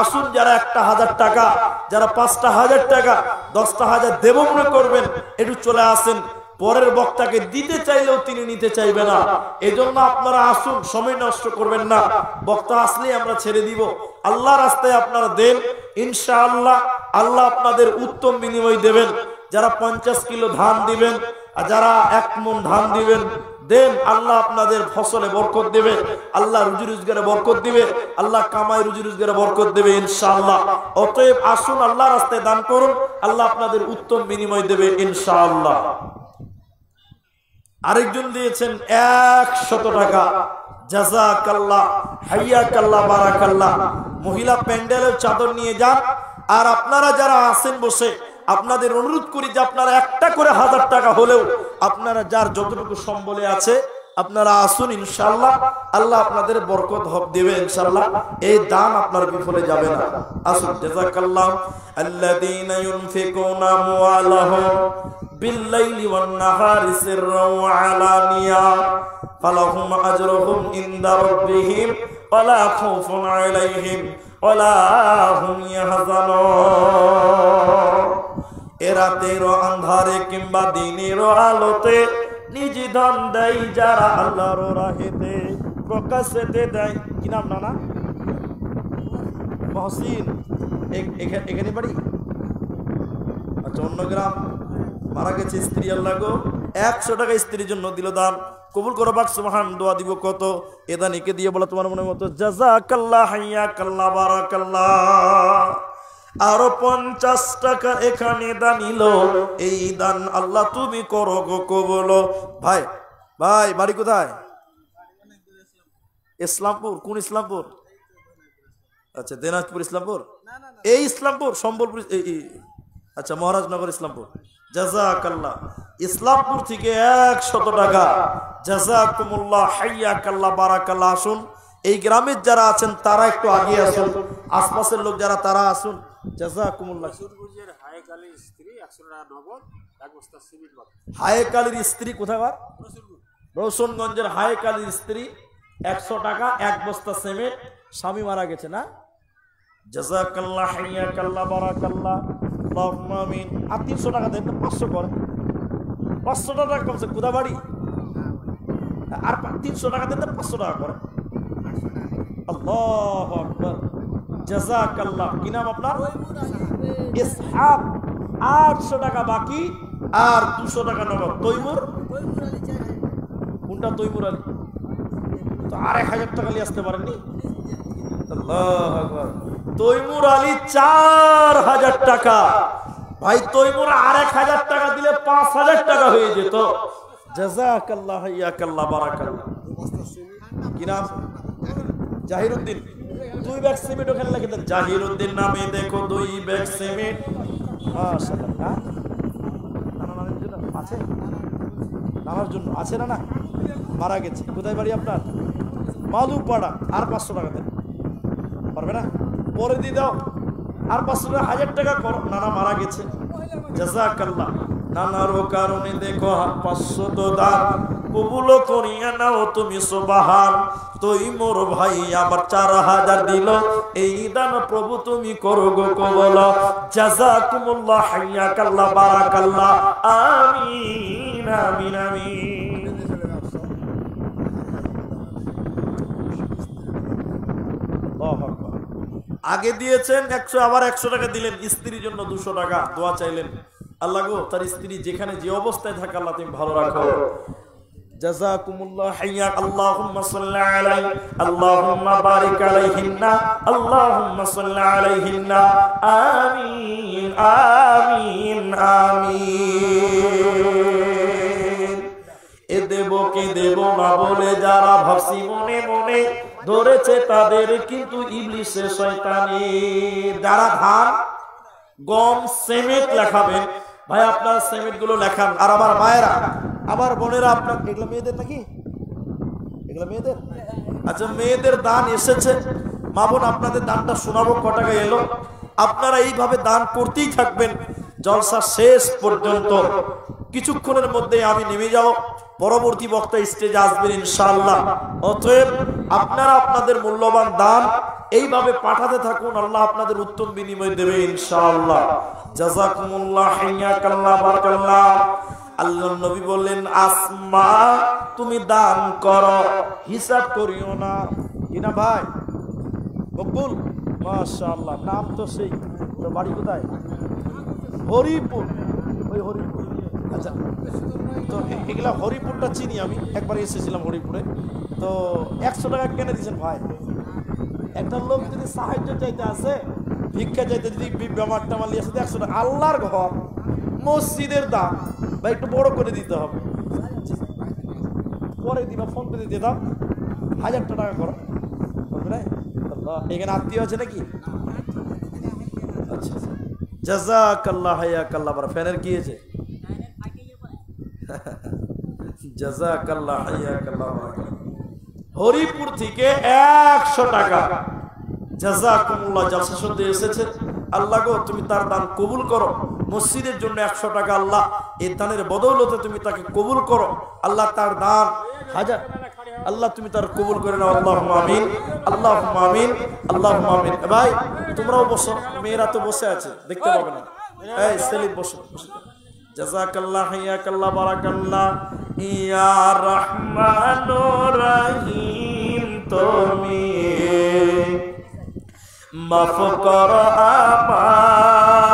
Speaker 1: আসুন, যারা 1000 টাকা, যারা 5টা 1000 টাকা, 10টা 1000 দেব মনে করবেন, একটু চলে আসেন। পরের বক্তাকে দিতে চাইলেও তিনি নিতে চাইবে না। এজন্য আপনারা আসুন, সময় নষ্ট করবেন না। বক্তা আসলে আমরা ছেড়ে দিব। আল্লাহ রাস্তায় আপনারা দেন, ইনশাআল্লাহ আল্লাহ আপনাদের উত্তম বিনিময় দেবেন। যারা 50 কিলো ধান দিবেন আর যারা 1 মণ ধান দিবেন, দেন, আল্লাহ আপনাদের ফসলে বরকত দেবে, আল্লাহ রুজি রোজগারে বরকত দিবে, আল্লাহ কামাই রুজি রোজগারে বরকত দেবে ইনশাআল্লাহ। অতএব আসুন, আল্লাহ রাস্তায় দান করুন, আল্লাহ আপনাদের উত্তম বিনিময় দেবে ইনশাআল্লাহ। আরেকজন দিয়েছেন 100 টাকা। জাযাকাল্লাহ, হাইয়াকাল্লাহ, বারাকাল্লাহ। মহিলা প্যান্ডেলের চাদর নিয়ে যান। আর আপনারা যারা আছেন বসে, আপনাদের অনুরোধ করি যে আপনারা একটা করে 1000 টাকা হলেও আপনারা যার যতটুকু সম্বলে আছে আপনারা আসুন, ইনশাআল্লাহ আল্লাহ আপনাদের বরকত দেবে ইনশাআল্লাহ। এই দান আপনার বিফলে যাবে না। আসুন। জাযাকাল্লাহ। আল্লাযীনা ইউনফিকুনা আমওয়ালাহুম বিল-লাইলি ওয়ান-নাহারি সিররান ওয়া আলানিয়া ফালাহুম আজরুহুম ইনদা রাব্বিহিম ওয়া লা খাউফুন আলাইহিম ওয়া লা হুম ইয়াহজানুন। রাতেরও আন্ধারে কিংবা দিনেরও আলোতে নিজ ধন দেয় যারা আল্লাহর রাহেতে, প্রকাশ্যে দেয়। কি নাম নানা? মহসিন। এখানে বাড়ি? আচ্ছা, অন্য গ্রাম। মারা গেছে স্ত্রী, আল্লাহ গো 100 টাকা স্ত্রীর জন্য দিল দান, কবুল করো বাক সুবহান। দোয়া দিব কত? এদানিকে দিয়ে বলো তোমার মনের মতো জাযাকাল্লাহ হাইয়াকাল্লাহ বারাকাল্লাহ। আরো 50 টাকা এখানে দান নিল। এই দান আল্লাহ তুমি করো গো কবুল। ভাই ভাই বাড়ি কোথায়? ইসলামপুর। কোন ইসলামপুর? আচ্ছা দিনাজপুর ইসলামপুর। এই ইসলামপুর সম্বলপুর আচ্ছা মহারাজনগর ইসলামপুর। জাযাকাল্লাহ। ইসলামপুর থেকে 100 টাকা। জাযাকুমুল্লাহ হাইয়াকাল্লাহ বারাকাল্লাহ। আসুন এই গ্রামের যারা আছেন তারা একটু আগে আসুন, আশপাশের লোক যারা তারা আসুন। জাযাকুমুল্লাহ। হায়েক আলীর স্ত্রী কোথাকার? রৌশনগঞ্জের হায়েক আলীর স্ত্রী 100 টাকা 1 বস্তা সিমেন্ট। স্বামী মারা গেছে না? জাযাকাল্লাহ হাইয়াকাল্লাহ বারাকাল্লাহ আল্লাহুম্মা আমিন। আর 300 টাকা দেন, 500 করে। 500 টাকা কমছে কোথা বাড়ি? আর 300 টাকা দেন, 500 টাকা করে। আল্লাহু আকবার। জাযাকাল্লাহ। কি নাম আপনার? ইসহাক। 800 টাকা বাকি আর 200 টাকা নগদ। তৈমুর? কোনটা তৈমুর আলী? তো আর 1000 টাকা নিয়ে আসতে পারেননি? আল্লাহু আকবার। তৈমুর আলী 4000 টাকা। ভাই তৈমুর আর 1000 টাকা দিলে 5000 টাকা হয়ে যেত। জাযাকাল্লাহ হাইয়াকাল্লাহ বারাকাল্লাহ। কি নাম? জাহিরউদ্দিন। 2 ব্যাগ সিমেন্ট ওখানে লাগিয়ে দেন। জাহিরউদ্দিন নামে দেখো 2 ব্যাগ সিমেন্ট। মাশাআল্লাহ। নানার জন্য আছে? নানার জন্য আছে না? না মারা গেছে। কোথায় বাড়ি আপনার? মালুপাড়া। আর 500 টাকা দেন। পারবে না? পরে দিয়ে দাও। আর 500 টাকা 1000 টাকা করো। নানা মারা গেছে। জাযাকাল্লাহ। নানারও কারণে দেখো 500 তো দান কবুল করিয়া নাও তুমি সুবহান। তৈমুর ভাই আবার 4000 দিল। এই দান প্রভু তুমি করো গো কবুল। জাযাকুমুল্লাহ হাইয়াকাল্লাহ বারাকাল্লাহ। আমিন আমিন আমিন। আগে দিয়েছেন 100, আবার 100 টাকা দিলেন। স্ত্রীর জন্য 200 টাকা দোয়া চাইলেন। আল্লাহ গো তার স্ত্রী যেখানে যে অবস্থায় থাকে আল্লাহ তুমি ভালো রাখো। জাযাকুমুল্লাহ হাইয়া। আল্লাহুম্মা সাল্লি আলাইহি আল্লাহুম্মা বারিক আলাইহিন্না আল্লাহুম্মা সাল্লি আলাইহিন্না। আমিন আমিন আমিন। এ দেব কে দেব না বলে যারা ভাবছি মনে মনে, ধরেছে তাদের কিন্তু ইবলিসে শয়তানি। যারা ধান গম সিমেন্ট লেখাবেন ভাই আপনার সিমেন্ট গুলো লেখান। আর আমার মায়েরা আমার বোনেরা আপনার এগুলো মেয়েদের নাকি? এগুলো মেয়েদের? আচ্ছা মেয়েদের দান এসেছে। মা বোন আপনাদের দানটা শোনাবো ক টাকা এলো। আপনারা এইভাবে দান করতেই থাকবেন জলসা শেষ পর্যন্ত। কিছুক্ষণের মধ্যে আমি নেমে যাব, পরবর্তী বক্তা স্টেজে আসবেন ইনশাআল্লাহ। অতএব আপনারা আপনাদের মূল্যবান দান এইভাবে পাঠাতে থাকুন, আল্লাহ আপনাদের উত্তম বিনিময় দেবে ইনশাআল্লাহ। জাযাকুমুল্লাহ হাইয়াকাল্লাহ বারাকাল্লাহ। আল্লাহর নবী বললেন আসমা তুমি দান করো, হিসাব করিও না। কিনা ভাই? মকবুল। মাশাআল্লাহ। নাম তো সেই। তো বাড়ি কোথায়? হরিপুর। ওই হরিপুর। আচ্ছা তো এগুলা হরিপুরটা চিনি আমি, একবার এসেছিলাম হরিপুরে। তো 100 টাকা কেন দিয়েছেন ভাই? একটা লোক যদি সাহায্য চাইতে আসে, ভিক্ষা চাইতে যদি বেমার টামার নিয়ে আসে 100 টাকা। আল্লাহর ঘর মসজিদের দাম ভাই একটু বড় করে দিতে হবে। পরে দিবা ফোন করে দিয়ে দাও 1000 টাকা করো। এখানে আত্মীয় আছে নাকি? আচ্ছা জাযাকাল্লাহ হাইয়াকাল্লাহ বারা। ফ্যানের কি হয়েছে? জাযাকাল্লাহ হাইয়াকাল্লাহ বারা। হরিপুর থেকে 100 টাকা জাযাকুমুল্লাহ। জলসা শুনতে এসেছে। আল্লাহ গো তুমি তার দান কবুল করো। মসজিদের জন্য 100 টাকা আল্লাহ এই দানের বদৌলতে তুমি তাকে কবুল করো। আল্লাহ তার দান 1000 আল্লাহ তুমি তার কবুল করে নাও। আল্লাহুম্মা আমিন আল্লাহুম্মা আমিন আল্লাহুম্মা আমিন। ভাই তোমরাও বসো, মেয়েরা তো বসে আছে দেখতে পাবে না। এই সেলিম বসো। জাযাকাল্লাহ হাইয়াকাল্লাহ বারাকাল্লাহ। ইয়া রহমানুর রহিম তুমি মাফ করো আমায়,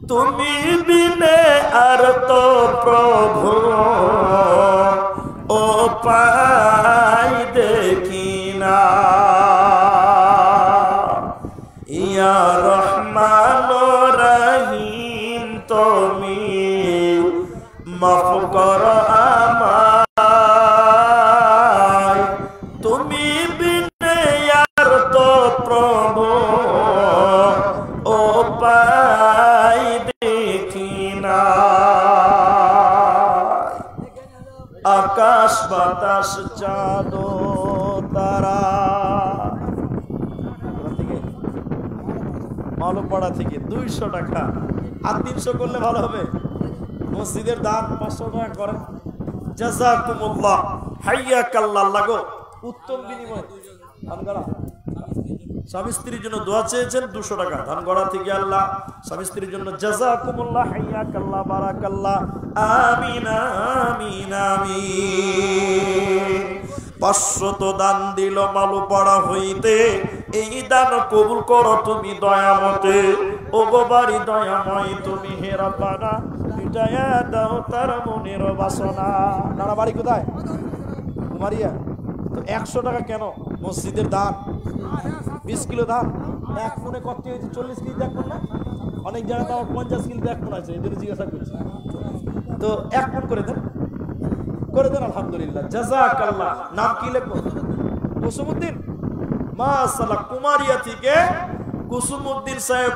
Speaker 1: তুমি বিনে আর তো প্রভু ইয়া রহমান রহিম তুমি মাফ করো আমায়, তুমি বিনে আর তো প্রভু ও পাই দেখি না। আকাশ বাতাস চাঁদ তারা, মালুপাড়া থেকে 200 টাকা, আর 300 করলে ভালো হবে। মসজিদের দান 500 টাকা করেন। জাযাকুমুল্লাহ, হাইয়াকাল্লাহ, লাগো উত্তম বিনিময়। ধানগড়া স্বামী স্ত্রীর জন্য দোয়া চেয়েছেন, 200 টাকা ধানগড়া থেকে। আল্লাহ স্বামী স্ত্রীর জন্য জাযাকুমুল্লাহ, হাইয়াকাল্লাহ, বারাকাল্লাহ, আমিন আমিন আমিন। 500 দান দিল মালুপাড়া হইতে, এই দান কবুল করো তুমি দয়ামতে। ও গো বাড়ি দয়াময় তুমি, হেরা পাড়া মিটায়া দাও তার মনের বাসনা। নানা বাড়ি কোথায়? কুমারিয়া। তো 100 টাকা কেন? মসজিদের দান 20 কিলো ধান, 1 মনে কত হয়েছে? 40 কেজি দেখুন না, অনেক জায়গায় তো 50 কিলো দেখ মনে আছে, এই জন্য জিজ্ঞাসা করছি। তো 1 মন করে দেন, করে দেন, আলহামদুলিল্লাহ, জাযাকাল্লাহ। নাম কি লিখবো? কুসুমউদ্দিন। মাশাআল্লাহ, কুমারিয়া থেকে কুসুমউদ্দিন সাহেব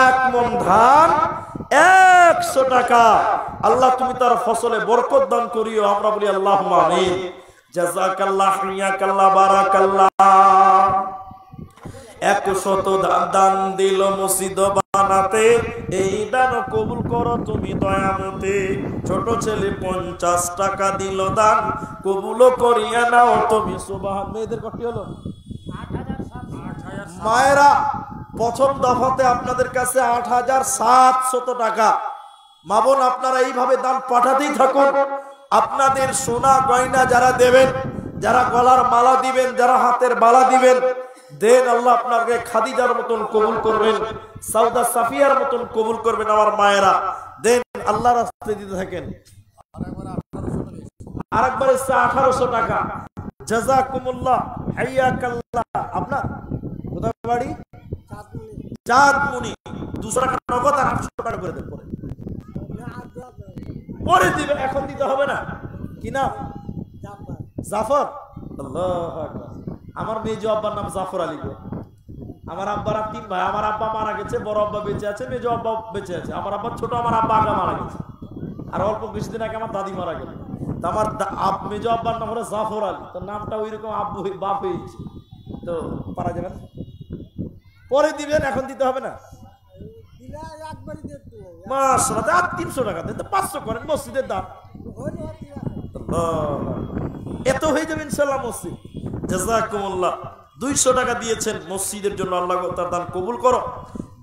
Speaker 1: 1 মন ধান 100 টাকা। আল্লাহ তুমি তার ফসলে বরকত দান করিও, আমরা বলি আল্লাহুম্মা আমিন। জাযাকাল্লাহ, হাইয়াকাল্লাহ, বারাকাল্লাহ। 100 দান দিল মসজিদ বানাতে, এই দান কবুল করো তুমি দয়ামতে। ছোট ছেলে 50 টাকা দিল দান, কবুল করিয়া নাও তুমি সুবহান। মেয়েদের কত হলো? মায়েরা প্রথম দফাতে আপনাদের কাছে 8700 টাকা। মা বোন আপনারা এইভাবে দান পাঠাতেই থাকুন। আপনাদের সোনা গয়না যারা দেবেন, যারা গলার মালা দিবেন, যারা হাতের বালা দিবেন, দেন আল্লাহ আপনাকে খাদিজার মতন কবুল করবেন, সাউদা সাফিয়ার মতন কবুল করবেন। আমার মায়েরা দেন, আল্লাহ রাস্তায় দিতে থাকেন। আরেকবার এসছে 1800 টাকা। জাযাকুমুল্লাহ, হাইয়াকাল্লাহ। আপনার কোথায় বাড়ি? চাঁদমুনি। 200 টাকা নগদ আর 800 টাকা করে দেন, পরে দিবেন, এখন দিতে হবে না। কি নাম? জাফর। আল্লাহু আকবার। আমার মেজো আব্বার নাম জাফর আলী। আমার আব্বারা 3 ভাই। আমার আব্বা মারা গেছে, বড় আব্বা বেঁচে আছে, মেজো আব্বা বেঁচে আছে। আমার আব্বা ছোট, আমার আব্বা আগে মারা গেছে, আর অল্প কিছুদিন আগে আমার দাদি মারা গেল। তো আমার মেজো আব্বার নাম হলো জাফর আলী। তো নামটা ওইরকম আব্বু বাপ হয়েছে, তো পারা যাবে না। পরে দিবেন, এখন দিতে হবে না। মাশাআল্লাহ, আর 300 টাকা দেন, 500 করেন মসজিদের দান। এত হয়ে যাবে ইনশাআল্লাহ মসজিদ। জাযাকুমুল্লাহ। 200 টাকা দিয়েছেন মসজিদের জন্য, আল্লাহ তার দান কবুল করো।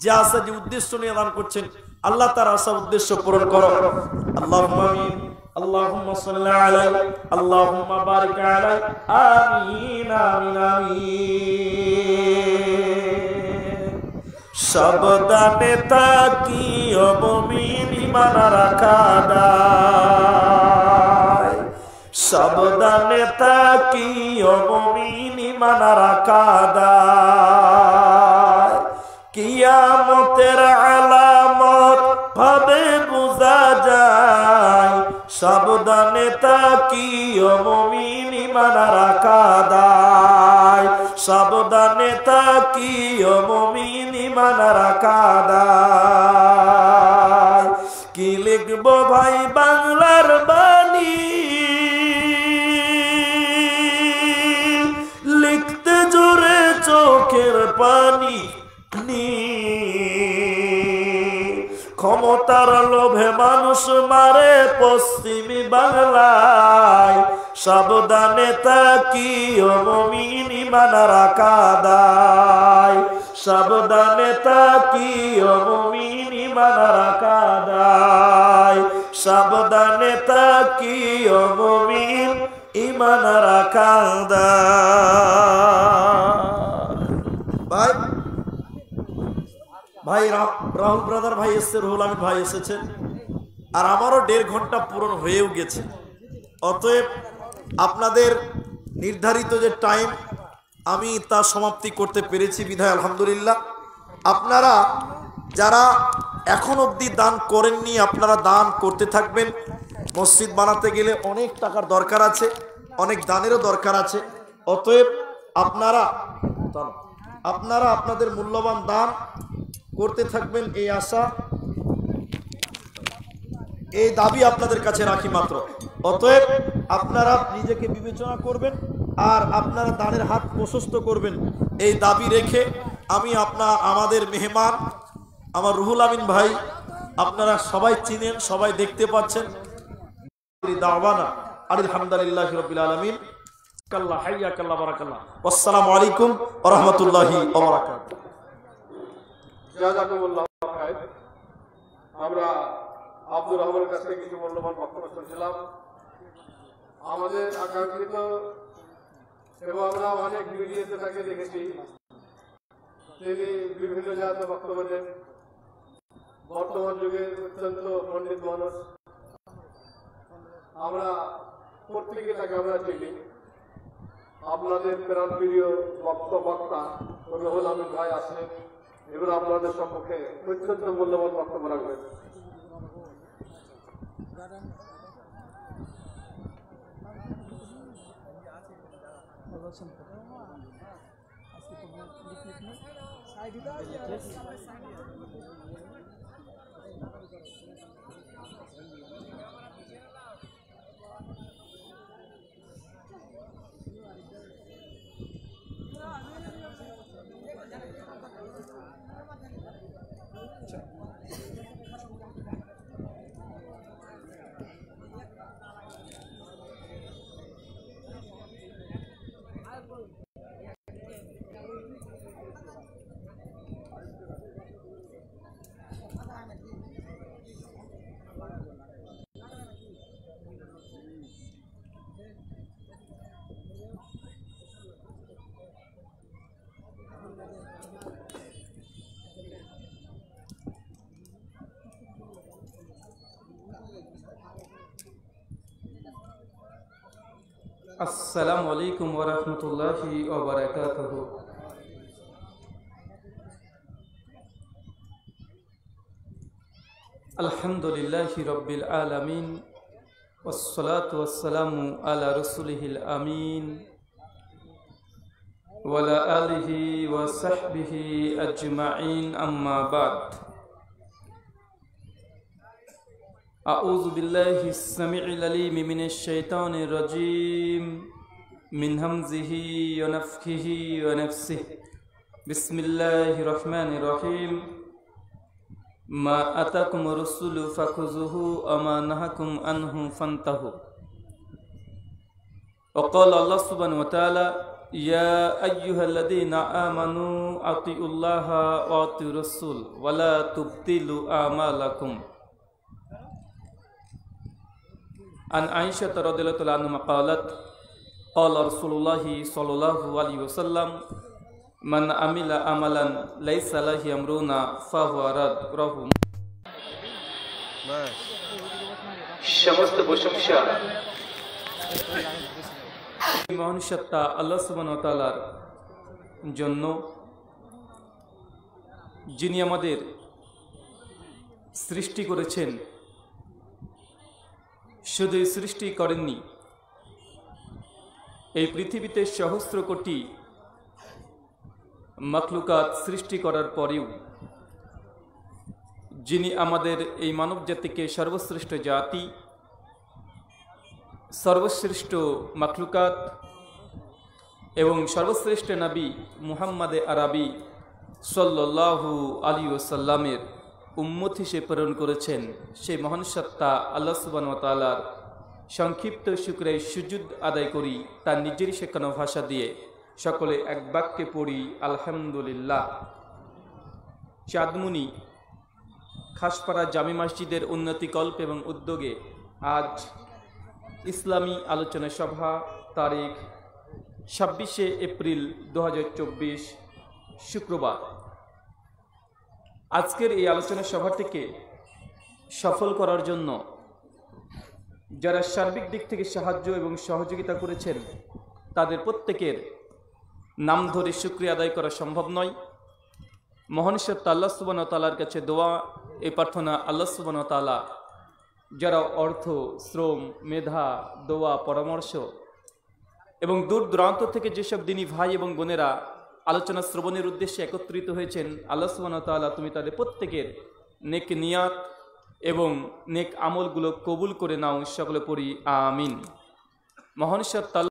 Speaker 1: যে আশা, যে উদ্দেশ্য নিয়ে দান করছেন, আল্লাহ তার আশা উদ্দেশ্য পূরণ করো। আল্লাহুম্মা আমিন। আল্লাহুম্মা সাল্লি আলাইহি, আল্লাহুম্মা বারিক আলাইহি, আমিন আমিন আমিন। সাবধানে তাকিও মুমিন, ঈমান রাখা দায়। সাবধানে তাকিও মুমিন, ঈমান রাখা দায়। কিয়ামতের আলামত ভাবে বোঝা যায়। সাবধানে তাকিও মুমিন, ঈমান রাখা দায়। সাবধানে তাকিও মুমিন, ঈমান রাখা দায়। কি লিখবো ভাই বাংলার বাণী, লিখতে জোরে চোখের পানি। ক্ষমতার লোভে মানুষ মারে পশ্চিমী বাংলায়। সাবধানে তাকিও মুমিন, ঈমান রাখা দায়। সাবধানে তাকিও মুমিন, ঈমান রাখা দায়। সাবধানে তাকিও মুমিন, ঈমান রাখা দায়। ভাই ভাই রাহুল ব্রাদার ভাই এসছে, রুহুল আমিন ভাই এসেছেন, আর আমারও 1.5 ঘন্টা পূরণ হয়েও গেছে। অতএব আপনাদের নির্ধারিত যে টাইম, আমি তা সমাপ্তি করতে পেরেছি বিধায় আলহামদুলিল্লাহ। আপনারা যারা এখন অবধি দান করেননি আপনারা দান করতে থাকবেন। মসজিদ বানাতে গেলে অনেক টাকার দরকার আছে, অনেক দানেরও দরকার আছে। অতএব আপনারা আপনাদের মূল্যবান দান করতে থাকবেন, এই আশা এই দাবি আপনাদের কাছে রাখি মাত্র। অতএব আপনারা নিজেকে বিবেচনা করবেন আর আপনারা দানের হাত প্রশস্ত করবেন, এই দাবি রেখে আমি আমাদের মেহমান আমার রুহুল আমিন ভাই, আপনারা সবাই চিনেন, সবাই দেখতে পাচ্ছেন। দাওয়ানা আলহামদুলিল্লাহি রাব্বিল আলামিন। কাল্লাহ হাইয়াকাল্লাহ বারাকাল্লাহ। আসসালামু আলাইকুম ওয়া রাহমাতুল্লাহি ওয়া বারাকাতুহু।
Speaker 3: জাযাকুমুল্লাহু খায়র। আমরা আব্দুর রহমানের কাছ থেকে কিছু মূল্যবান বক্তব্য শুনছিলাম। আমাদের আকাঙ্ক্ষিত এবং আমরা অনেক মিডিয়াতে তাকে দেখেছি, তিনি বিভিন্ন জায়গায় বক্তব্য দেন। বর্তমান যুগের অত্যন্ত পণ্ডিত মানুষ, আমরা প্রত্যেকে তাকে আমরা চিনি। আপনাদের প্রাণ প্রিয় বক্তা রুহুল আমিন ভাই আসেন, এবার আপনাদের সম্মুখে অত্যন্ত মূল্যবান বক্তব্য রাখবেন।
Speaker 4: আসসালামু আলাইকুম ওয়া রাহমাতুল্লাহি ওয়া বারাকাতুহু। আলহামদুলিল্লাহি রাব্বিল আলামিন ওয়াসসালাতু ওয়াসসালামু আলা রাসূলিহিল আমিন ওয়া আলা আলিহি ওয়া সাহবিহি আজমাইন, আম্মা বাদ। আউযু বিল্লাহি সামিউল আলিম মিনাশ শাইতানির রাজীম মিন হামজিহি ওয়া নাফখিহি ওয়া নাফসিহি। বিসমিল্লাহির রহমানির রহিম। মা আতাকুম রাসূলু ফাখুযুহু ওয়া মা নাহাকুম আনহু ফান্তাহু। ওয়া ক্বালা আল্লাহ সুবহানাহু ওয়া তাআলা ইয়া আইয়ুহাল্লাযীনা আমানু আতিউল্লাহা ওয়া আতিউর রাসূল ওয়া লা তুবতিলু আমালাকুম। عن عائشة رضي الله عنها قالت قال رسول الله صلى الله عليه وسلم من عمل عملا ليس عليه أمرنا فهو رد. رواه সমস্ত প্রশংসা মহান সত্তা আল্লাহ সুবহানাহু ওয়া তাআলার জন্য, যিনি আমাদের সৃষ্টি করেছেন। শুধু সৃষ্টি করেননি, এই পৃথিবীতে সহস্র কোটি মাখলুকাত সৃষ্টি করার পরেও যিনি আমাদের এই মানব জাতিকে সর্বশ্রেষ্ঠ জাতি, সর্বশ্রেষ্ঠ মাখলুকাত এবং সর্বশ্রেষ্ঠ নবী মুহাম্মদে আরবি সাল্লাল্লাহু আলাইহি ওয়াসাল্লামের উম্মত হিসেবে প্রেরণ করেছেন, সেই মহান সত্তা আল্লাহ সুবহানাহু ওয়া তাআলার সংক্ষিপ্ত শুকরিয়া সুজুদ আদায় করি তার নিজেরই শেখানো ভাষা দিয়ে। সকলে এক বাক্যে পড়ি আলহামদুলিল্লাহ। চাঁদমুনি খাসপাড়া জামি মসজিদের উন্নতিকল্প এবং উদ্যোগে আজ ইসলামী আলোচনা সভা তারিখ 26শে এপ্রিল 2024 শুক্রবার। আজকের এই আলোচনা সভাটিকে সফল করার জন্য যারা সার্বিক দিক থেকে সাহায্য এবং সহযোগিতা করেছেন তাদের প্রত্যেকের নাম ধরে শুকরিয়া আদায় করা সম্ভব নয়। মহান ঈশ্বর আল্লাহ সুবহানাহু ওয়া তাআলার কাছে দোয়া এই প্রার্থনা, আল্লাহ সুবহানাহু ওয়া তাআলা যারা অর্থ, শ্রম, মেধা, দোয়া, পরামর্শ এবং দূর দূরান্ত থেকে যেসব দিনী ভাই এবং বোনেরা আলোচনা শ্রবণের উদ্দেশ্যে একত্রিত হয়েছেন, আল্লাহ সুবহানাহু ওয়া তাআলা তুমি তাদের প্রত্যেকের নেক নিয়াত এবং নেক আমলগুলো কবুল করে নাও, সকলে পড়ি আমিন। মহান ঈশ্বর